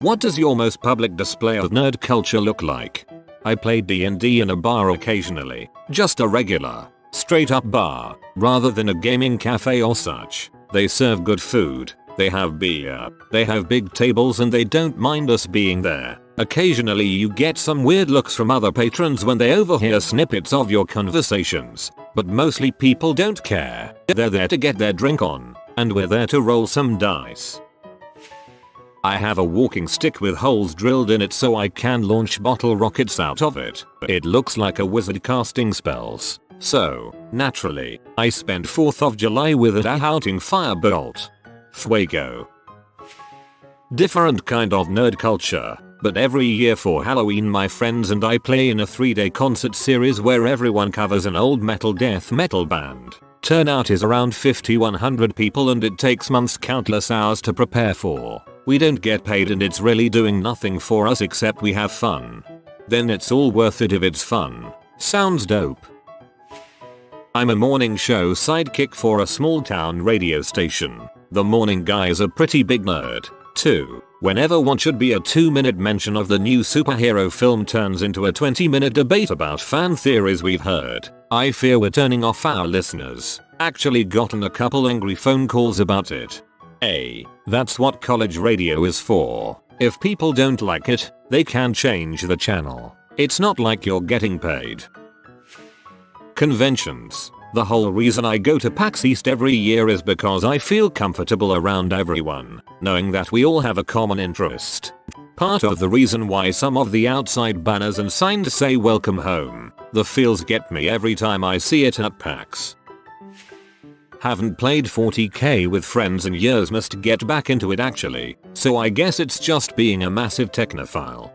What does your most public display of nerd culture look like? I played D&D in a bar occasionally. Just a regular, straight up bar, rather than a gaming cafe or such. They serve good food. They have beer. They have big tables and they don't mind us being there. Occasionally you get some weird looks from other patrons when they overhear snippets of your conversations. But mostly people don't care. They're there to get their drink on. And we're there to roll some dice. I have a walking stick with holes drilled in it so I can launch bottle rockets out of it. It looks like a wizard casting spells. So, naturally, I spent 4th of July with it outing Firebolt. Fuego. Different kind of nerd culture, but every year for Halloween my friends and I play in a 3-day concert series where everyone covers an old metal death metal band. Turnout is around 50-100 people and it takes months, countless hours to prepare for. We don't get paid and it's really doing nothing for us except we have fun. Then it's all worth it if it's fun. Sounds dope. I'm a morning show sidekick for a small town radio station. The morning guy is a pretty big nerd, too. Whenever one should be a 2-minute mention of the new superhero film turns into a 20-minute debate about fan theories we've heard, I fear we're turning off our listeners. Actually gotten a couple angry phone calls about it. That's what college radio is for. If people don't like it, they can change the channel. It's not like you're getting paid. Conventions. The whole reason I go to PAX East every year is because I feel comfortable around everyone, knowing that we all have a common interest. Part of the reason why some of the outside banners and signs say welcome home. The feels get me every time I see it at PAX. Haven't played 40k with friends in years, must get back into it actually, so I guess it's just being a massive technophile.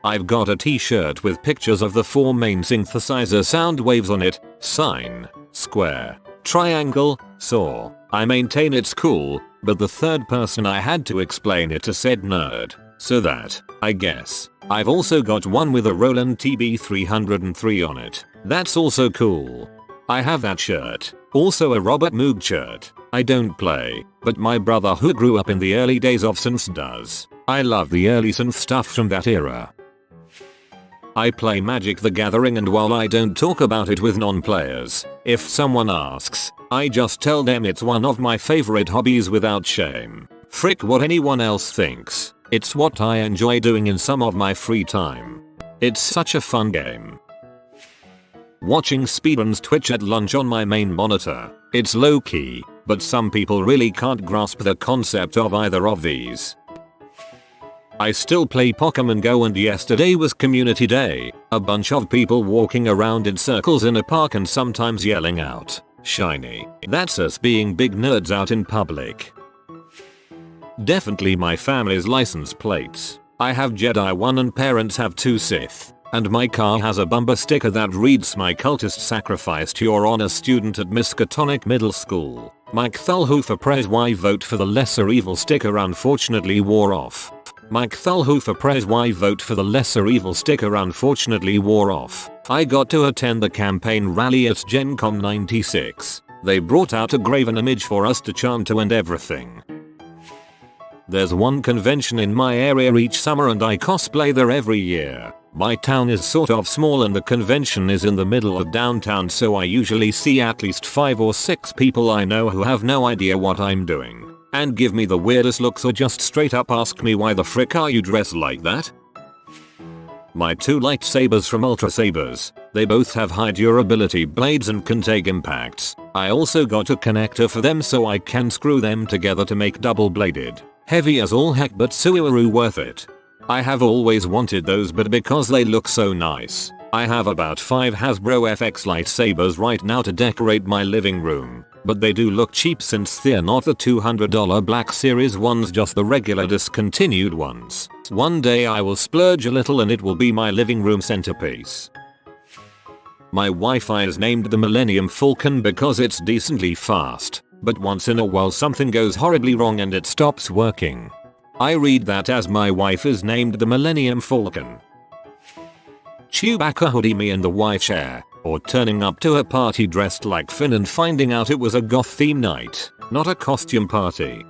I've got a t-shirt with pictures of the 4 main synthesizer sound waves on it: sine, square, triangle, saw. I maintain it's cool, but the third person I had to explain it to said nerd. So that, I guess. I've also got one with a Roland TB303 on it. That's also cool. I have that shirt. Also a Robert Moog shirt. I don't play, but my brother who grew up in the early days of synths does. I love the early synth stuff from that era. I play Magic the Gathering and while I don't talk about it with non-players, if someone asks, I just tell them it's one of my favorite hobbies without shame. Frick what anyone else thinks. It's what I enjoy doing in some of my free time. It's such a fun game. Watching speedruns Twitch at lunch on my main monitor. It's low key, but some people really can't grasp the concept of either of these. I still play Pokemon Go and yesterday was community day. A bunch of people walking around in circles in a park and sometimes yelling out, "Shiny." That's us being big nerds out in public. Definitely my family's license plates. I have Jedi 1 and parents have 2 Sith. And my car has a bumper sticker that reads "My cultist sacrificed your honor student at Miskatonic Middle School. Mike Thulhofer Prez Y vote for the lesser evil" sticker unfortunately wore off. Mike Thulhofer Prez Y vote for the lesser evil sticker unfortunately wore off. I got to attend the campaign rally at Gen Con 96. They brought out a graven image for us to chant to and everything. There's one convention in my area each summer and I cosplay there every year. My town is sort of small and the convention is in the middle of downtown, so I usually see at least 5 or 6 people I know who have no idea what I'm doing and give me the weirdest looks or just straight up ask me why the frick are you dressed like that? My 2 lightsabers from Ultra Sabers. They both have high durability blades and can take impacts. I also got a connector for them so I can screw them together to make double bladed. Heavy as all heck but Suiwaru worth it. I have always wanted those, but because they look so nice, I have about 5 Hasbro FX lightsabers right now to decorate my living room. But they do look cheap since they're not the $200 Black Series ones, just the regular discontinued ones. One day I will splurge a little and it will be my living room centerpiece. My Wi-Fi is named the Millennium Falcon because it's decently fast, but once in a while something goes horribly wrong and it stops working. I read that as my wife is named the Millennium Falcon. Chewbacca hoodie me in the wife chair, or turning up to a party dressed like Finn and finding out it was a goth theme night, not a costume party.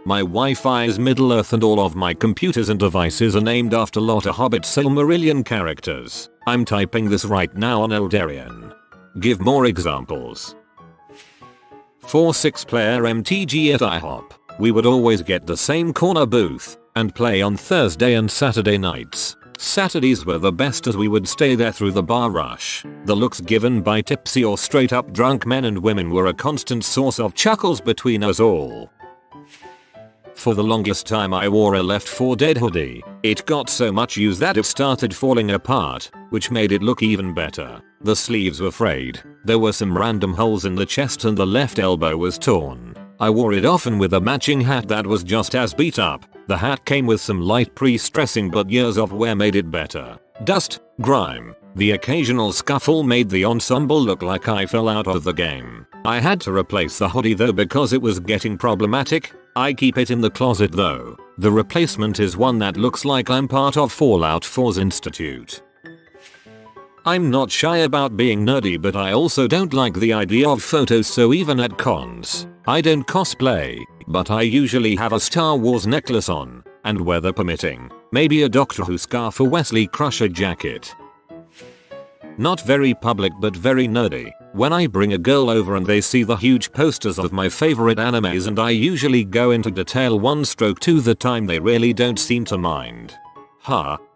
My Wi-Fi is Middle-earth and all of my computers and devices are named after Lotta Hobbit Silmarillion characters. I'm typing this right now on Eldarian. Give more examples. For 6-player MTG at IHOP, we would always get the same corner booth and play on Thursday and Saturday nights. Saturdays were the best as we would stay there through the bar rush. The looks given by tipsy or straight up drunk men and women were a constant source of chuckles between us all. For the longest time I wore a Left 4 Dead hoodie. It got so much use that it started falling apart, which made it look even better. The sleeves were frayed, there were some random holes in the chest and the left elbow was torn. I wore it often with a matching hat that was just as beat up. The hat came with some light pre-stressing but years of wear made it better. Dust, grime, the occasional scuffle made the ensemble look like I fell out of the game. I had to replace the hoodie though because it was getting problematic. I keep it in the closet though. The replacement is one that looks like I'm part of Fallout 4's Institute. I'm not shy about being nerdy but I also don't like the idea of photos, so even at cons, I don't cosplay, but I usually have a Star Wars necklace on, and weather permitting, maybe a Doctor Who scarf or Wesley Crusher jacket. Not very public but very nerdy. When I bring a girl over and they see the huge posters of my favorite animes and I usually go into detail one stroke to the time, they really don't seem to mind.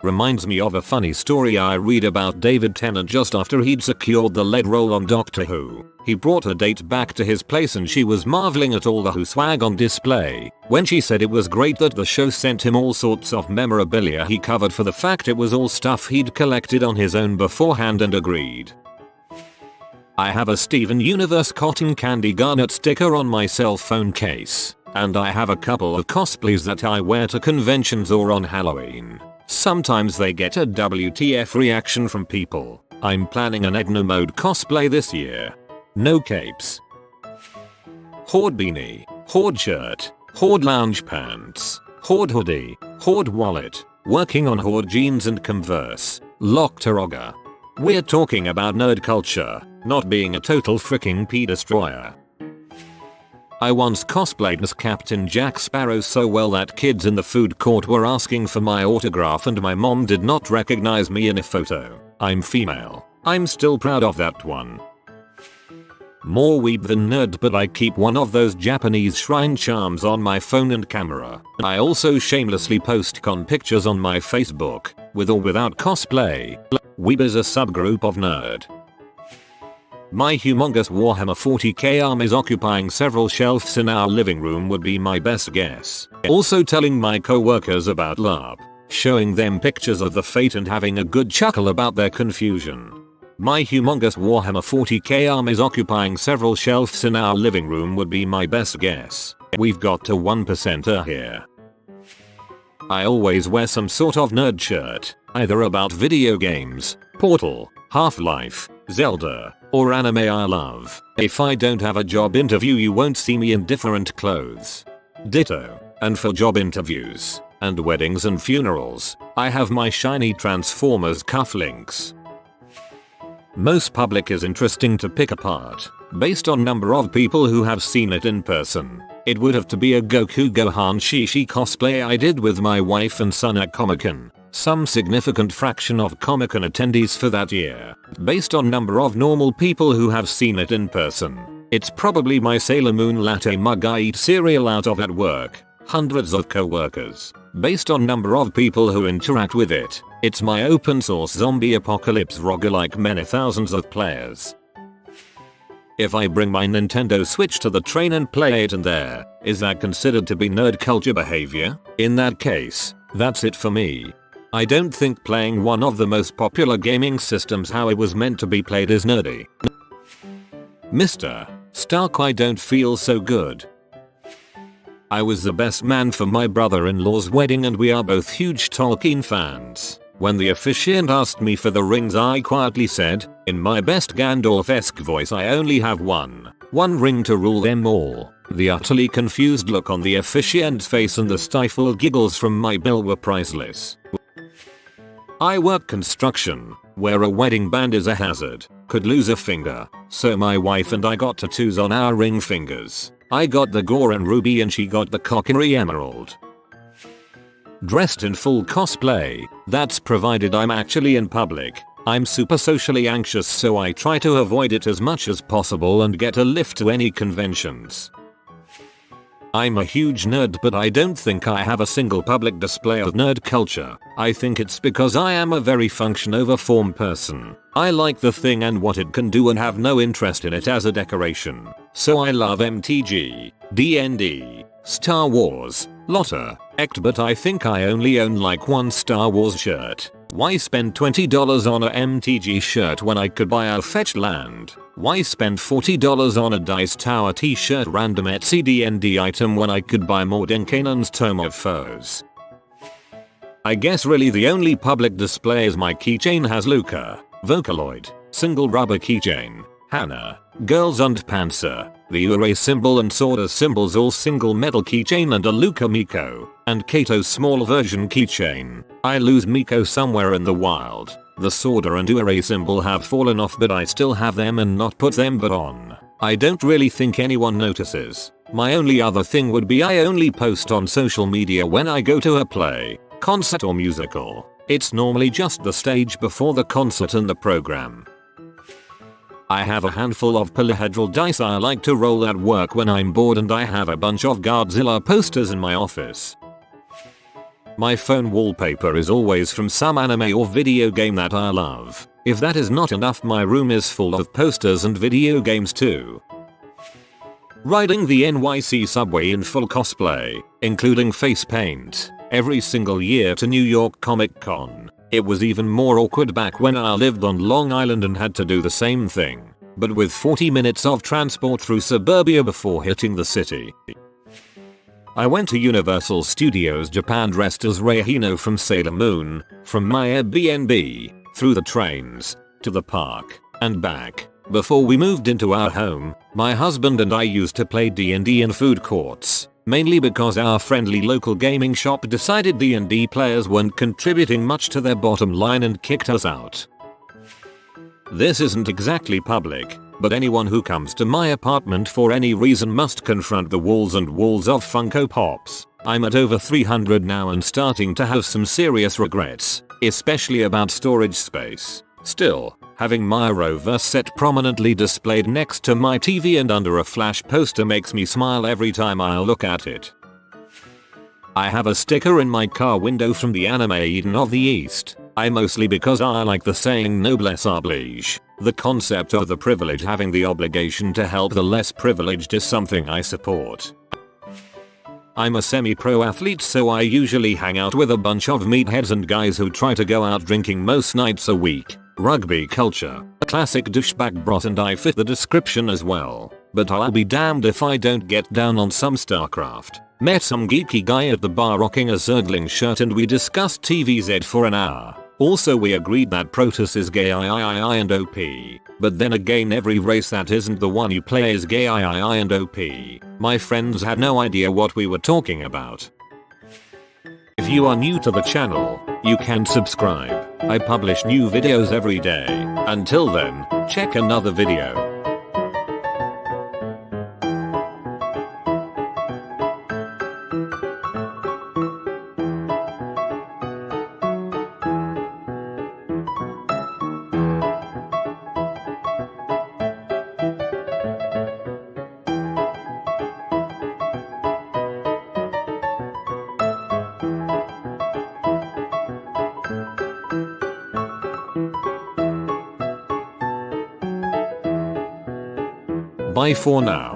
Reminds me of a funny story I read about David Tennant just after he'd secured the lead role on Doctor Who. He brought a date back to his place and she was marveling at all the Who swag on display. When she said it was great that the show sent him all sorts of memorabilia, he covered for the fact it was all stuff he'd collected on his own beforehand and agreed. I have a Steven Universe cotton candy garnet sticker on my cell phone case, and I have a couple of cosplays that I wear to conventions or on Halloween. Sometimes they get a WTF reaction from people. I'm planning an Edna Mode cosplay this year. No capes. Horde beanie, Horde shirt, Horde lounge pants, Horde hoodie, Horde wallet, working on Horde jeans and Converse, Locktaroga. We're talking about nerd culture, not being a total freaking pea destroyer. I once cosplayed as Captain Jack Sparrow so well that kids in the food court were asking for my autograph and my mom did not recognize me in a photo. I'm female. I'm still proud of that one. More weeb than nerd, but I keep one of those Japanese shrine charms on my phone and camera. I also shamelessly post con pictures on my Facebook, with or without cosplay. Weeb is a subgroup of nerd. My humongous Warhammer 40k arm is occupying several shelves in our living room would be my best guess. Also telling my co-workers about LARP, showing them pictures of the Fate and having a good chuckle about their confusion. My humongous Warhammer 40k arm is occupying several shelves in our living room would be my best guess. We've got a 1%er here. I always wear some sort of nerd shirt, either about video games, Portal, Half-Life, Zelda, or anime I love. If I don't have a job interview you won't see me in different clothes. Ditto. And for job interviews, and weddings and funerals, I have my shiny Transformers cufflinks. Most public is interesting to pick apart. Based on number of people who have seen it in person, it would have to be a Goku Gohan Shishi cosplay I did with my wife and son at Comic-Con. Some significant fraction of Comic-Con attendees for that year. Based on number of normal people who have seen it in person, it's probably my Sailor Moon latte mug I eat cereal out of at work. Hundreds of co-workers. Based on number of people who interact with it, it's my open source zombie apocalypse roguelike many thousands of players. If I bring my Nintendo Switch to the train and play it in there, is that considered to be nerd culture behavior? In that case, that's it for me. I don't think playing one of the most popular gaming systems how it was meant to be played is nerdy. Mr. Stark, I don't feel so good. I was the best man for my brother-in-law's wedding and we are both huge Tolkien fans. When the officiant asked me for the rings I quietly said, in my best Gandalf-esque voice, I only have one ring to rule them all. The utterly confused look on the officiant's face and the stifled giggles from my bill were priceless. I work construction, where a wedding band is a hazard, could lose a finger, so my wife and I got tattoos on our ring fingers. I got the Goron Ruby and she got the Kokiri Emerald. Dressed in full cosplay, that's provided I'm actually in public. I'm super socially anxious, so I try to avoid it as much as possible and get a lift to any conventions. I'm a huge nerd, but I don't think I have a single public display of nerd culture. I think it's because I am a very function over form person. I like the thing and what it can do and have no interest in it as a decoration. So I love MTG, D&D, Star Wars, Lotta, Ect, but I think I only own like one Star Wars shirt. Why spend $20 on a MTG shirt when I could buy a Fetched Land? Why spend $40 on a Dice Tower t-shirt random Etsy D&D item when I could buy Mordenkainen's Tome of Foes? I guess really the only public display is my keychain has Luca, Vocaloid, single rubber keychain, Hannah, Girls und Panzer, the Ure symbol and Sorda symbols all single metal keychain, and a Luca Miko, and Kato's small version keychain. I lose Miko somewhere in the wild. The Sorda and Ure symbol have fallen off, but I still have them and not put them but on. I don't really think anyone notices. My only other thing would be I only post on social media when I go to a play, concert or musical. It's normally just the stage before the concert and the program. I have a handful of polyhedral dice I like to roll at work when I'm bored, and I have a bunch of Godzilla posters in my office. My phone wallpaper is always from some anime or video game that I love. If that is not enough, my room is full of posters and video games too. Riding the NYC subway in full cosplay, including face paint, every single year to New York Comic Con. It was even more awkward back when I lived on Long Island and had to do the same thing, but with 40 minutes of transport through suburbia before hitting the city. I went to Universal Studios Japan dressed as Rei Hino from Sailor Moon, from my Airbnb, through the trains, to the park, and back. Before we moved into our home, my husband and I used to play D&D in food courts, mainly because our friendly local gaming shop decided D&D players weren't contributing much to their bottom line and kicked us out. This isn't exactly public, but anyone who comes to my apartment for any reason must confront the walls and walls of Funko Pops. I'm at over 300 now and starting to have some serious regrets, especially about storage space. Still, having my Roverse set prominently displayed next to my TV and under a Flash poster makes me smile every time I look at it. I have a sticker in my car window from the anime Eden of the East. Mostly because I like the saying noblesse oblige. The concept of the privileged having the obligation to help the less privileged is something I support. I'm a semi-pro athlete, so I usually hang out with a bunch of meatheads and guys who try to go out drinking most nights a week. Rugby culture, a classic douchebag bros, and I fit the description as well. But I'll be damned if I don't get down on some StarCraft. Met some geeky guy at the bar rocking a Zergling shirt and we discussed TVZ for an hour. Also we agreed that Protoss is gay and OP. But then again, every race that isn't the one you play is gay and OP. My friends had no idea what we were talking about. If you are new to the channel, you can subscribe. I publish new videos every day. Until then, check another video. Bye for now.